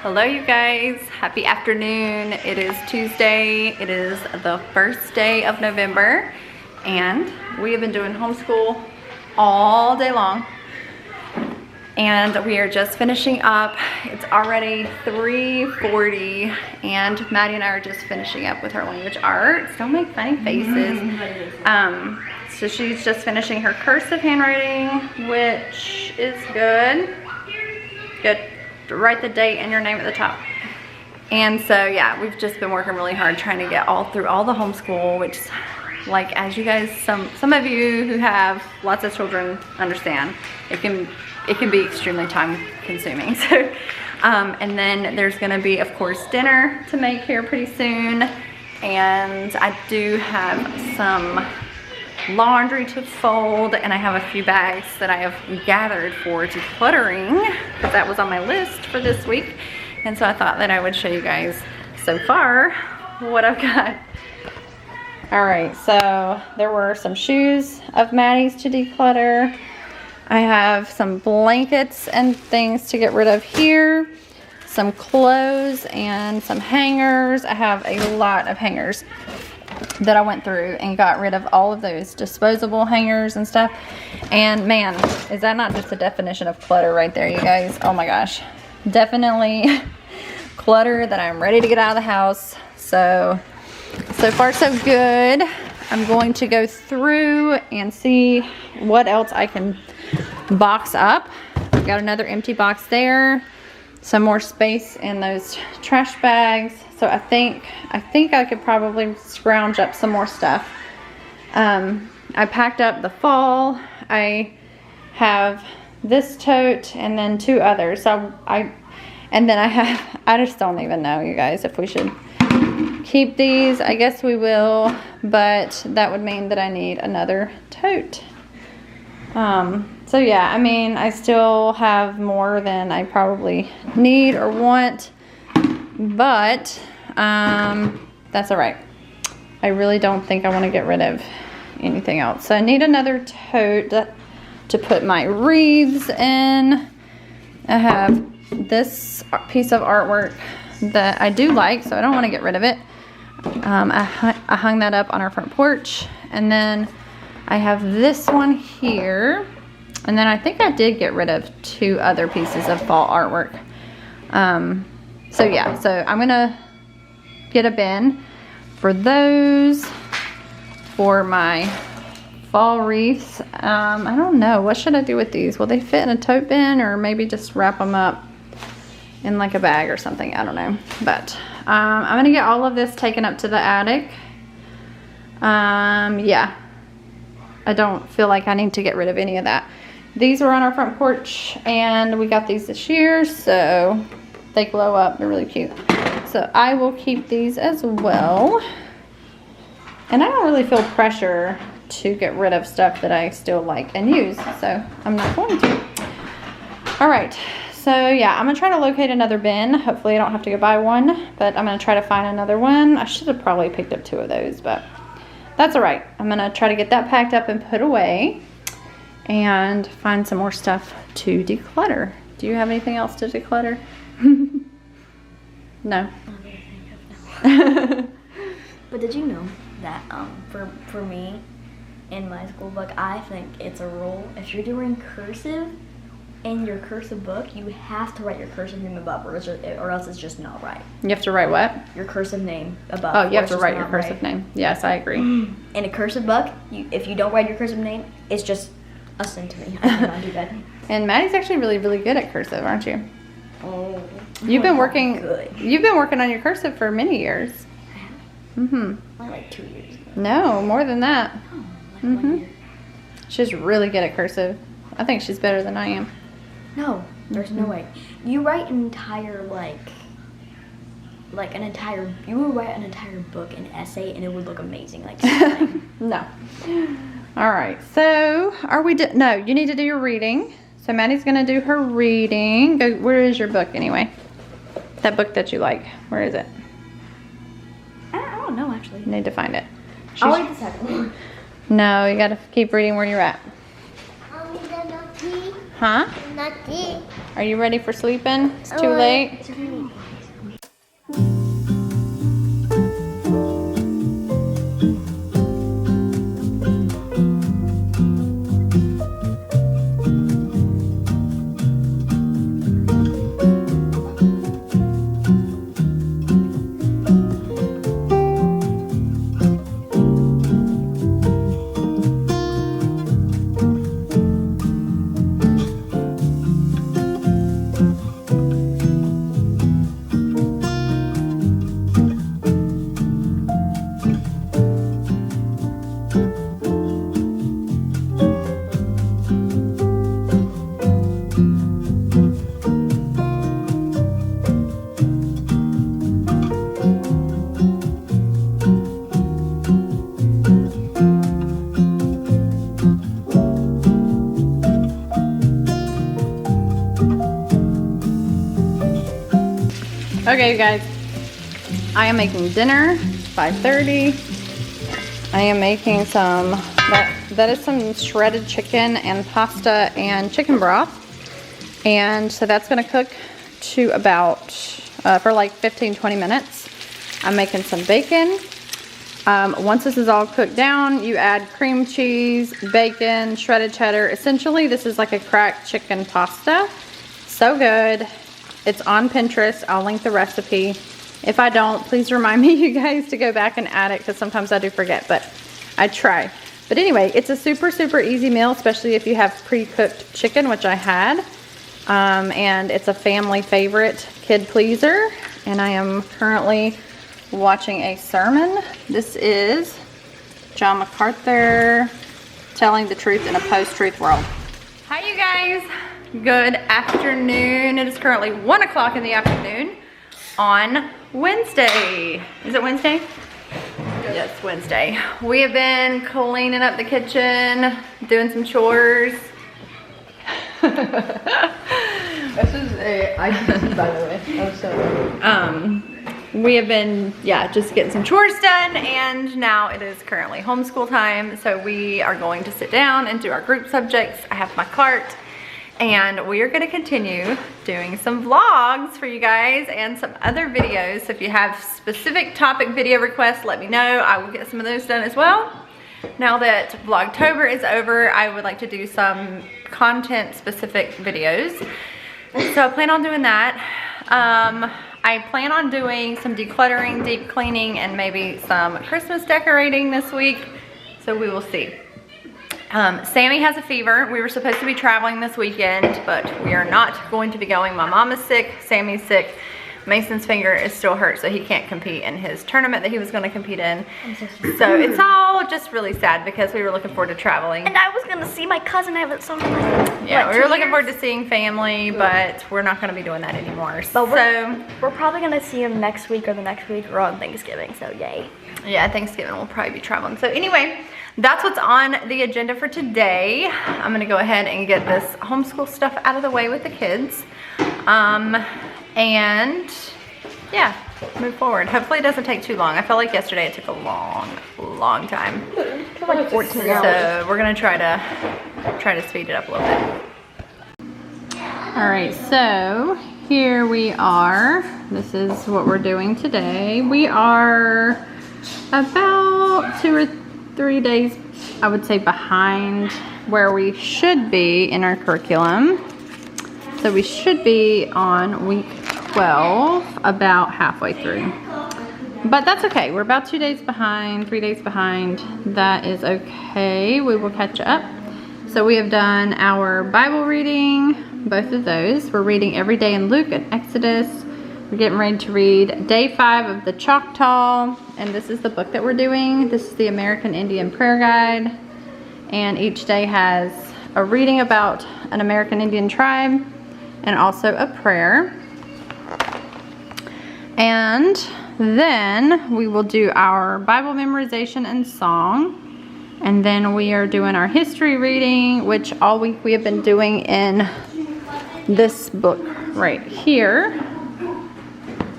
Hello you guys, happy afternoon. It is Tuesday. It is the first day of November and we have been doing homeschool all day long and we are just finishing up. It's already 3:40 and Maddie and I are just finishing up with her language arts. Don't make funny faces. So she's just finishing her cursive handwriting, which is good. Good. Write the date and your name at the top. And so yeah, we've just been working really hard trying to get through all the homeschool, which, like, as you guys, some of you who have lots of children understand, it can be extremely time consuming. So and then there's gonna be, of course, dinner to make here pretty soon, and I do have some laundry to fold, and I have a few bags that I have gathered for decluttering because that was on my list for this week, and so I thought that I would show you guys so far what I've got. All right, so there were some shoes of Maddie's to declutter. I have some blankets and things to get rid of here, some clothes and some hangers. I have a lot of hangers that I went through and got rid of all of those disposable hangers and stuff. And man, is that not just the definition of clutter right there, you guys? Oh my gosh, definitely clutter that I'm ready to get out of the house. So far so good. I'm going to go through and see what else I can box up. I've got another empty box there, some more space in those trash bags. So I think I could probably scrounge up some more stuff. I packed up the fall. I have this tote and then two others. So I just don't even know, you guys, if we should keep these. I guess we will, but that would mean that I need another tote. So yeah, I mean, I still have more than I probably need or want, but that's all right. I really don't think I want to get rid of anything else. So I need another tote to put my wreaths in. I have this piece of artwork that I do like, so I don't want to get rid of it. I hung that up on our front porch, and then I have this one here, and then I think I did get rid of two other pieces of fall artwork. So yeah, so I'm gonna get a bin for those, for my fall wreaths. I don't know, what should I do with these? Will they fit in a tote bin, or maybe just wrap them up in like a bag or something? I don't know, but I'm gonna get all of this taken up to the attic. Yeah, I don't feel like I need to get rid of any of that. These were on our front porch and we got these this year, so they glow up. They're really cute. So I will keep these as well. And I don't really feel pressure to get rid of stuff that I still like and use, so I'm not going to. All right, so yeah, I'm gonna try to locate another bin. Hopefully I don't have to go buy one, but I'm gonna try to find another one. I should have probably picked up two of those, but that's all right. I'm gonna try to get that packed up and put away and find some more stuff to declutter. Do you have anything else to declutter? No. But did you know that for me in my school book, I think it's a rule, if you're doing cursive in your cursive book, you have to write your cursive name above, or else it's just not right. You have to write what? Your cursive name above. Oh, you have to write your cursive name. Yes, I agree. In a cursive book, if you don't write your cursive name, it's just a sin to me. I cannot do that. And Maddie's actually really, really good at cursive, aren't you? Oh, You've been working on your cursive for many years. I have. Mm-hmm. Only like 2 years ago. No, more than that. Oh, like 1 year. She's really good at cursive. I think she's better than I am. No, there's no way. You write an entire you would write an entire book, an essay, and it would look amazing. Like No. All right. So are we? No, you need to do your reading. So Maddie's gonna do her reading. Go. Where is your book anyway? That book that you like. Where is it? I don't know actually. You need to find it. I'll read the second one. No, you gotta keep reading where you're at. Huh? Not deep. Are you ready for sleeping? It's too Oh, late. Okay, you guys, I am making dinner. It's 5:30. I am making some, that is some shredded chicken and pasta and chicken broth. And so that's gonna cook to about, for like 15-20 minutes. I'm making some bacon. Once this is all cooked down, you add cream cheese, bacon, shredded cheddar. Essentially, this is like a cracked chicken pasta. So good. It's on Pinterest. I'll link the recipe. If I don't, please remind me, you guys, to go back and add it, because sometimes I do forget, but I try. But anyway, it's a super, super easy meal, especially if you have pre-cooked chicken, which I had. And it's a family favorite, kid pleaser. And I am currently watching a sermon. This is John MacArthur telling the truth in a post-truth world. Hi, you guys. Good afternoon. It is currently 1 o'clock in the afternoon on Wednesday. Is it Wednesday? Yes, Wednesday. We have been cleaning up the kitchen, doing some chores. This is a ITC, by the way. Oh, so. We have been, just getting some chores done, and now it is currently homeschool time. So we are going to sit down and do our group subjects. I have my cart. And we are going to continue doing some vlogs for you guys and some other videos. So if you have specific topic video requests, let me know. I will get some of those done as well. Now that Vlogtober is over, I would like to do some content specific videos. So I plan on doing that. I plan on doing some decluttering, deep cleaning, and maybe some Christmas decorating this week. So we will see. Sammy has a fever. We were supposed to be traveling this weekend, but we are not going to be going. My mom is sick, Sammy's sick, Mason's finger is still hurt, so he can't compete in his tournament that he was going to compete in. So it's all just really sad because we were looking forward to traveling. And I was going to see my cousin have something like we were looking forward to seeing family, but we're not going to be doing that anymore. But we're probably going to see him next week or the next week or on Thanksgiving, so yay. Yeah, Thanksgiving we'll probably be traveling. So anyway, that's what's on the agenda for today. I'm gonna go ahead and get this homeschool stuff out of the way with the kids. And yeah, move forward. Hopefully it doesn't take too long. I felt like yesterday it took a long time. Like 14 hours. So we're gonna try to speed it up a little bit. All right, so here we are. This is what we're doing today. We are about 2 or 3 days, I would say, behind where we should be in our curriculum. So we should be on week 12, about halfway through. But that's okay. We're about 2 days behind, 3 days behind. That is okay. We will catch up. So we have done our Bible reading, both of those. We're reading every day in Luke and Exodus. We're getting ready to read day 5 of the Choctaw, and this is the book that we're doing. This is the American Indian Prayer Guide, and each day has a reading about an American Indian tribe and also a prayer. And then we will do our Bible memorization and song, and then we are doing our history reading, which all week we have been doing in this book right here.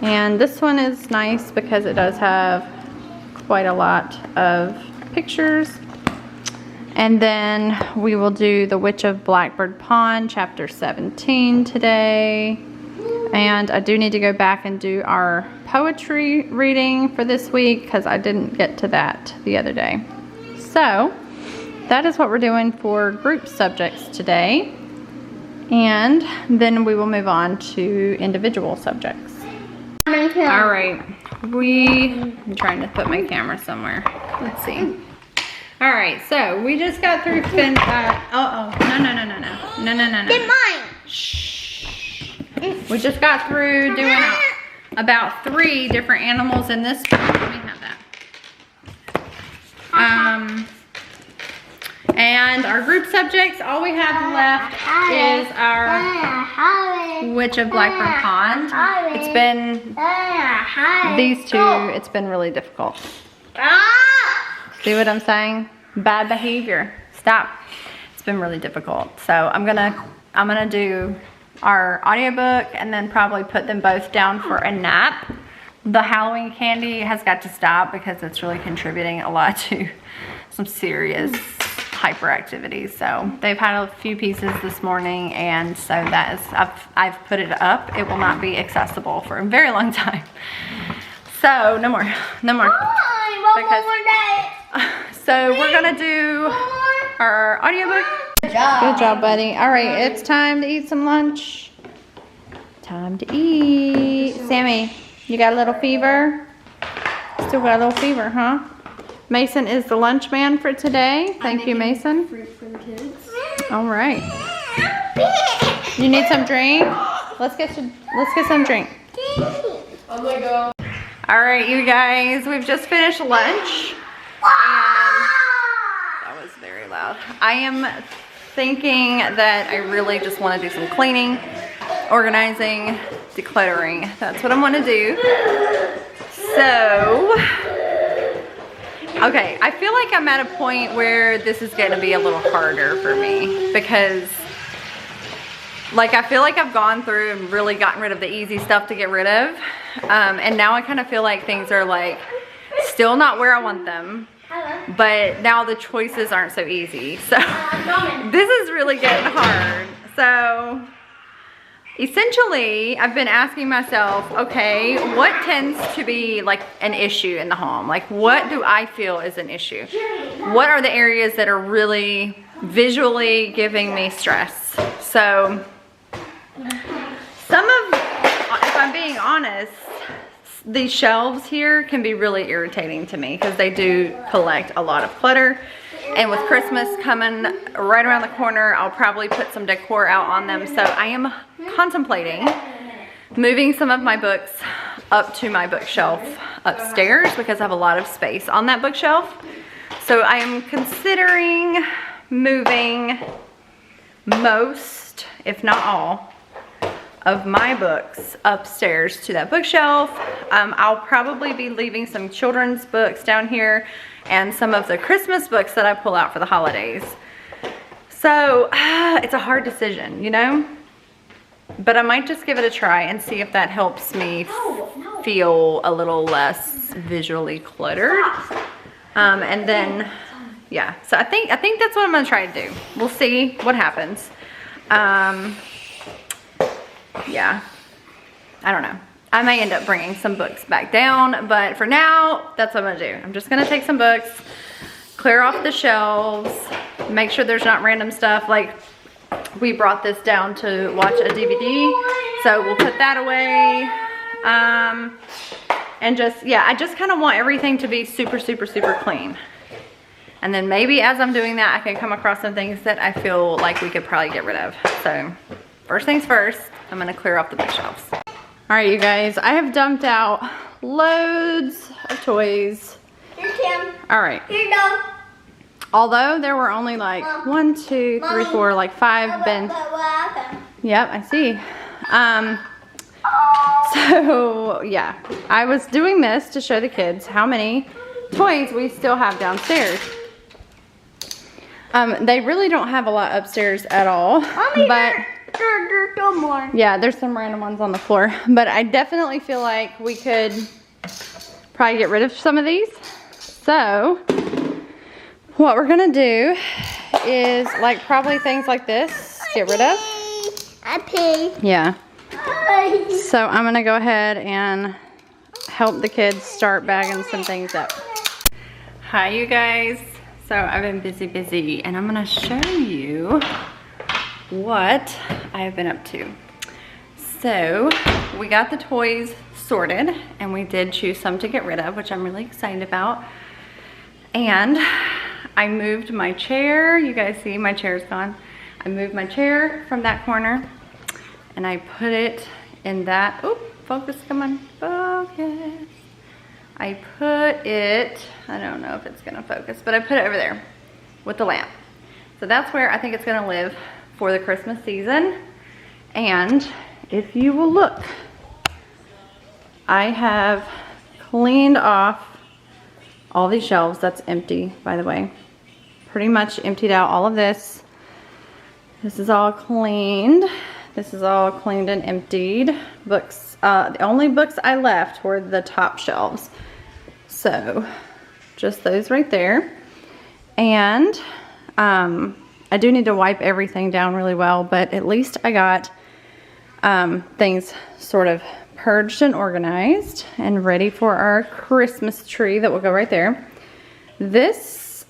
And this one is nice because it does have quite a lot of pictures. And then we will do The Witch of Blackbird Pond, chapter 17 today. And I do need to go back and do our poetry reading for this week because I didn't get to that the other day. So that is what we're doing for group subjects today. And then we will move on to individual subjects. All right, I'm trying to put my camera somewhere. Let's see. All right, so we just got through no. Get mine. Shh. We just got through doing about 3 different animals in this book. Let me have that. And our group subjects, all we have left is our Witch of Blackbird Pond. It's been, these 2, it's been really difficult. See what I'm saying? Bad behavior. Stop. It's been really difficult. So I'm gonna do our audiobook and then probably put them both down for a nap. The Halloween candy has got to stop because it's really contributing a lot to some serious hyperactivity. So they've had a few pieces this morning, and so that is, I've put it up. It will not be accessible for a very long time. So no more. So we're gonna do our audiobook. Good job, buddy. All right, it's time to eat some lunch. Time to eat. Sammy, you got a little fever? Still got a little fever, huh? Mason is the lunch man for today. Thank you, Mason. Fruit for the kids. All right. You need some drink? Let's get some drink. Oh my god. All right, you guys, we've just finished lunch. And that was very loud. I am thinking that I really just want to do some cleaning, organizing, decluttering. That's what I want to do. So, okay, I feel like I'm at a point where this is going to be a little harder for me because, like, I feel like I've gone through and really gotten rid of the easy stuff to get rid of. And now I kind of feel like things are, like, still not where I want them. But now the choices aren't so easy. So this is really getting hard. So essentially, I've been asking myself, okay, what tends to be like an issue in the home? Like, what do I feel is an issue? What are the areas that are really visually giving me stress? So if I'm being honest, these shelves here can be really irritating to me because they do collect a lot of clutter. And with Christmas coming right around the corner, I'll probably put some decor out on them. So I am contemplating moving some of my books up to my bookshelf upstairs because I have a lot of space on that bookshelf. So I am considering moving most, if not all, of my books upstairs to that bookshelf. I'll probably be leaving some children's books down here and some of the Christmas books that I pull out for the holidays. So it's a hard decision, you know? But I might just give it a try and see if that helps me feel a little less visually cluttered. And then, yeah, so I think that's what I'm gonna try to do. We'll see what happens. Yeah, I don't know. I may end up bringing some books back down, but for now, that's what I'm gonna do. I'm just gonna take some books, clear off the shelves, make sure there's not random stuff. Like, we brought this down to watch a DVD, so we'll put that away. And just, yeah, I just kind of want everything to be super, super, super clean. And then maybe as I'm doing that, I can come across some things that I feel like we could probably get rid of. So first things first, I'm gonna clear off the bookshelves. All right, you guys, I have dumped out loads of toys. Here, Tim. All right. Here you go. Although there were only like 1, 2, 3, 4, like 5 bins. Yep, I see. So yeah, I was doing this to show the kids how many toys we still have downstairs. They really don't have a lot upstairs at all, but more. yeah, there's some random ones on the floor, but I definitely feel like we could probably get rid of some of these. So what we're gonna do is like probably things like this. Get rid of. I pee. Yeah. So I'm gonna go ahead and help the kids start bagging some things up. Hi you guys. So I've been busy and I'm gonna show you what I've been up to. So we got the toys sorted and we did choose some to get rid of, which I'm really excited about. And I moved my chair. You guys see my chair's gone. I moved my chair from that corner and I put it in that, oop, focus, come on, focus. I put it, I don't know if it's gonna focus, but I put it over there with the lamp. So that's where I think it's gonna live for the Christmas season. And if you will look, I have cleaned off all these shelves. That's empty, by the way. Pretty much emptied out all of this. This is all cleaned. This is all cleaned and emptied. Books, the only books I left were the top shelves. So, just those right there. And I do need to wipe everything down really well, but at least I got things sort of purged and organized and ready for our Christmas tree that will go right there. This,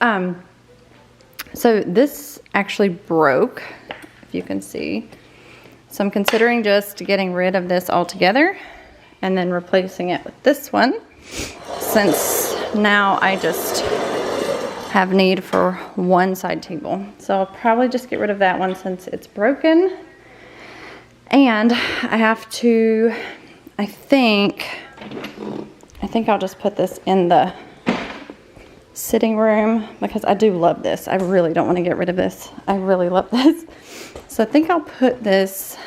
so this actually broke, if you can see. So I'm considering just getting rid of this altogether and then replacing it with this one, since now I just have need for one side table. So I'll probably just get rid of that one since it's broken. And I have to, I think I'll just put this in the sitting room because I do love this. I really don't want to get rid of this. I really love this. So I think I'll put this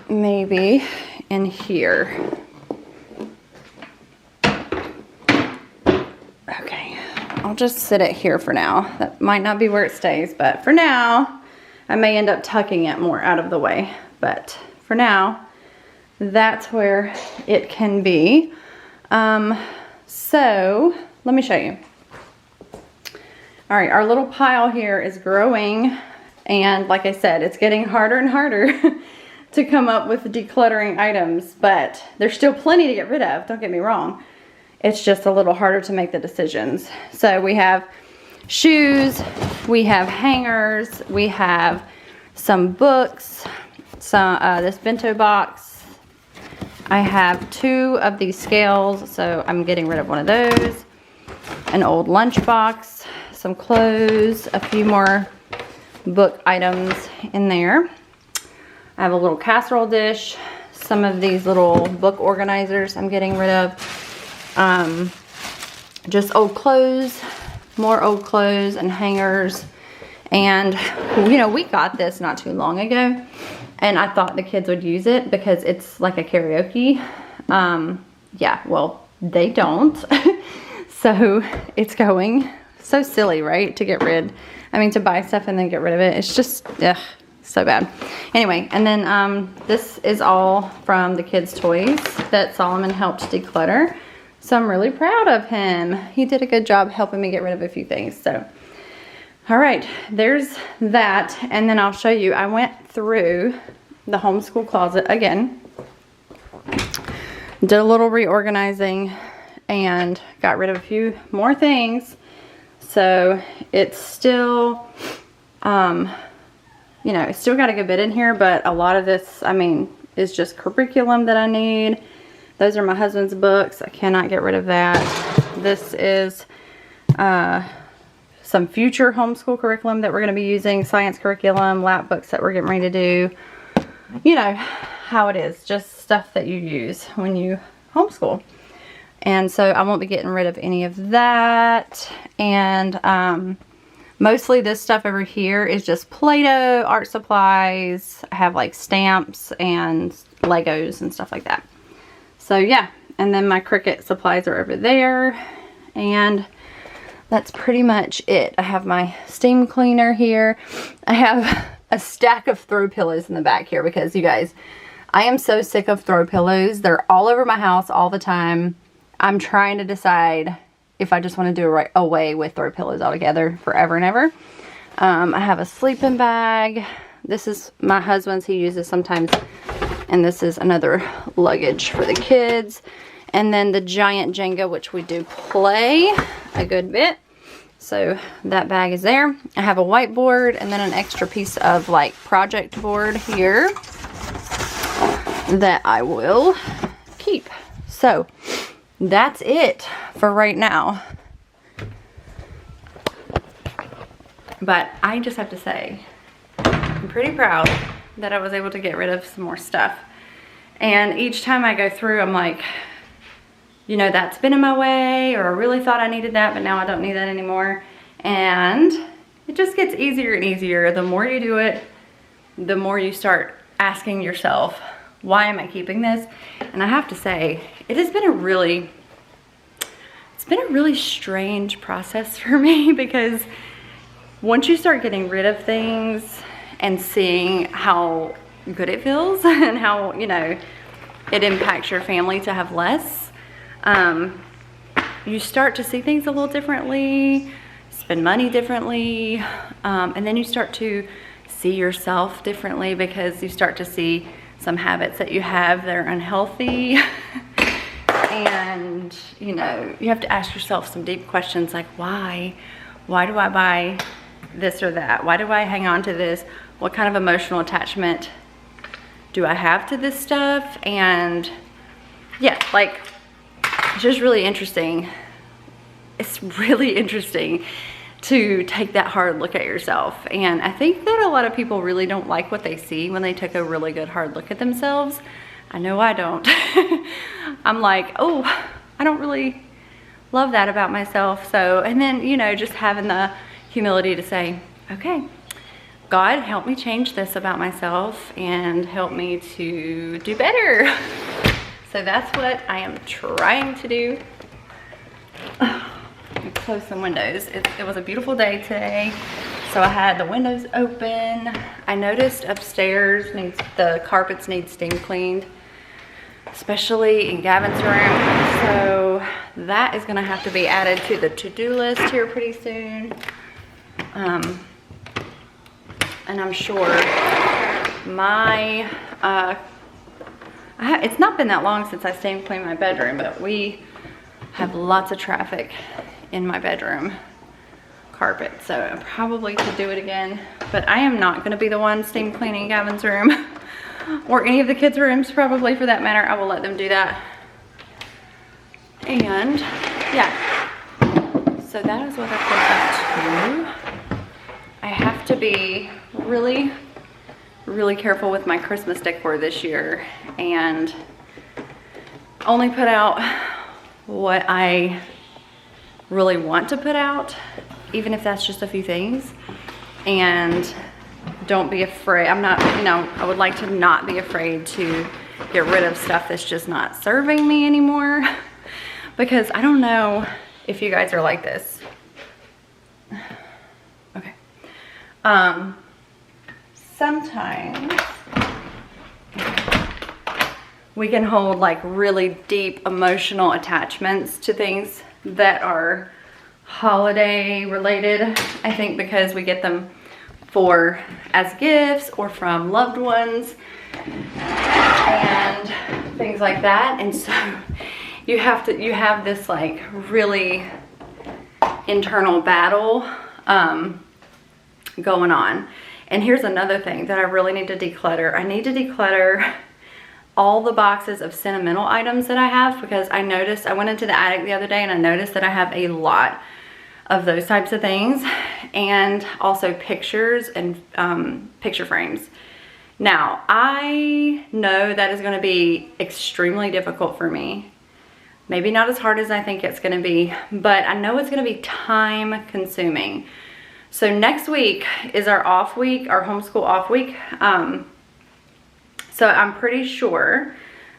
maybe in here. Okay, I'll just sit it here for now. That might not be where it stays, but for now, I may end up tucking it more out of the way. But for now, that's where it can be. So let me show you. All right, our little pile here is growing. And like I said, it's getting harder and harder to come up with decluttering items, but there's still plenty to get rid of, don't get me wrong. It's just a little harder to make the decisions. So we have shoes, we have hangers, we have some books, some this bento box. I have 2 of these scales, so I'm getting rid of one of those. An old lunch box, some clothes, a few more book items in there. I have a little casserole dish, some of these little book organizers I'm getting rid of. Just old clothes, more old clothes and hangers. And you know, we got this not too long ago and I thought the kids would use it because it's like a karaoke. Yeah, well, they don't. So it's going. So silly, right? To get rid, I mean, to buy stuff and then get rid of it. It's just, ugh, so bad. Anyway, and then this is all from the kids' toys that Solomon helped declutter. So I'm really proud of him. He did a good job helping me get rid of a few things. So, all right, there's that. And then I'll show you, I went through the homeschool closet again. Did a little reorganizing and got rid of a few more things. So it's still, you know, it's still got a good bit in here, but a lot of this, I mean, is just curriculum that I need. Those are my husband's books. I cannot get rid of that. This is some future homeschool curriculum that we're going to be using, science curriculum, lap books that we're getting ready to do. You know how it is, just stuff that you use when you homeschool. And so I won't be getting rid of any of that. And mostly this stuff over here is just Play-Doh, art supplies. I have like stamps and Legos and stuff like that. So yeah, and then my Cricut supplies are over there. And that's pretty much it. I have my steam cleaner here. I have a stack of throw pillows in the back here because you guys, I am so sick of throw pillows. They're all over my house all the time. I'm trying to decide if I just want to do away with throw pillows altogether forever and ever. I have a sleeping bag. This is my husband's, he uses sometimes. And this is another luggage for the kids. And then the giant Jenga, which we do play a good bit. So that bag is there. I have a whiteboard and then an extra piece of like project board here that I will keep. So that's it for right now. But I just have to say, I'm pretty proud that I was able to get rid of some more stuff. And each time I go through, I'm like, you know, that's been in my way, or I really thought I needed that, but now I don't need that anymore. And it just gets easier and easier. The more you do it, the more you start asking yourself, why am I keeping this? And I have to say, it has been a really, it's been a really strange process for me, because once you start getting rid of things and seeing how good it feels and how, you know, it impacts your family to have less, you start to see things a little differently, spend money differently, and then you start to see yourself differently, because you start to see some habits that you have that are unhealthy. And, you know, you have to ask yourself some deep questions like, why do I buy this or that? Why do I hang on to this? What kind of emotional attachment do I have to this stuff? And yeah, like, it's just really interesting. It's really interesting to take that hard look at yourself. And I think that a lot of people really don't like what they see when they take a really good hard look at themselves. I know I don't. I'm like, oh, I don't really love that about myself. So, and then, you know, just having the humility to say, okay, God, help me change this about myself and help me to do better. So that's what I am trying to do. Close some windows. It was a beautiful day today, so I had the windows open. I noticed upstairs the carpets need steam cleaned, especially in Gavin's room. So that is gonna have to be added to the to-do list here pretty soon. And I'm sure my it's not been that long since I steam cleaned my bedroom, but we have lots of traffic in my bedroom carpet, so I probably could do it again. But I am not going to be the one steam cleaning Gavin's room or any of the kids' rooms, probably, for that matter. I will let them do that. And yeah, so that is what I've been up to. I have to be really careful with my Christmas decor this year and only put out what I really want to put out, even if that's just a few things. And don't be afraid. I'm not, you know, I would like to not be afraid to get rid of stuff that's just not serving me anymore, because I don't know if you guys are like this. Okay. Sometimes we can hold like really deep emotional attachments to things that are holiday related. I think because we get them as gifts or from loved ones and things like that. And so you have this like really internal battle going on. And here's another thing that I really need to declutter. I need to declutter all the boxes of sentimental items that I have, because I noticed, I went into the attic the other day and I noticed that I have a lot of those types of things, and also pictures and picture frames. Now, I know that is going to be extremely difficult for me. Maybe not as hard as I think it's going to be, but I know it's going to be time consuming. So next week is our off week, our homeschool off week. So I'm pretty sure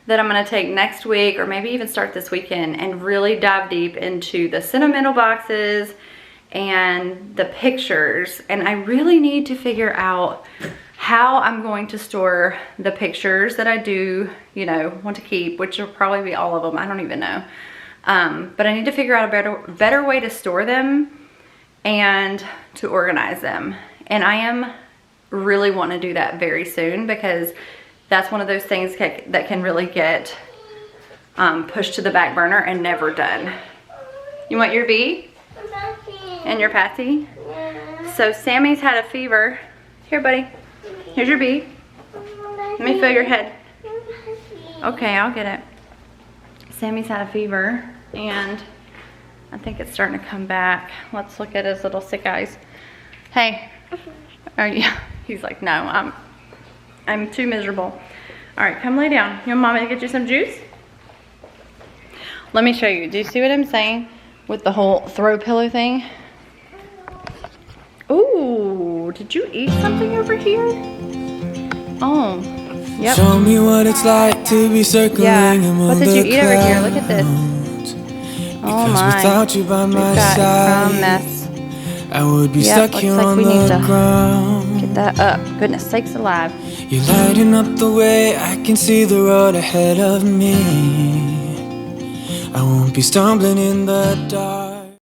that I'm going to take next week, or maybe even start this weekend, and really dive deep into the sentimental boxes and the pictures. And I really need to figure out how I'm going to store the pictures that I do, you know, want to keep, which will probably be all of them. I don't even know. But I need to figure out a better way to store them and to organize them. And I am really want to do that very soon because that's one of those things that can really get pushed to the back burner and never done. You want your V? And your Patsy? So Sammy's had a fever. Here, buddy. Here's your B. Let me feel your head. Okay, I'll get it. Sammy's had a fever and I think it's starting to come back. Let's look at his little sick eyes. Hey. Oh yeah. He's like, no, I'm too miserable. All right, come lay down. You want mommy to get you some juice? Let me show you. Do you see what I'm saying with the whole throw pillow thing? Ooh, did you eat something over here? Oh, yep. Show me what it's like to be circling. Yeah, among what did you the eat over here? Look at this. clouds. Oh Because my. without you by We've my got side, crumb mess. I would be Yep, stuck looks here like on we need the to ground. Get that up. Goodness sakes alive. You're lighting up the way, I can see the road ahead of me. I won't be stumbling in the dark.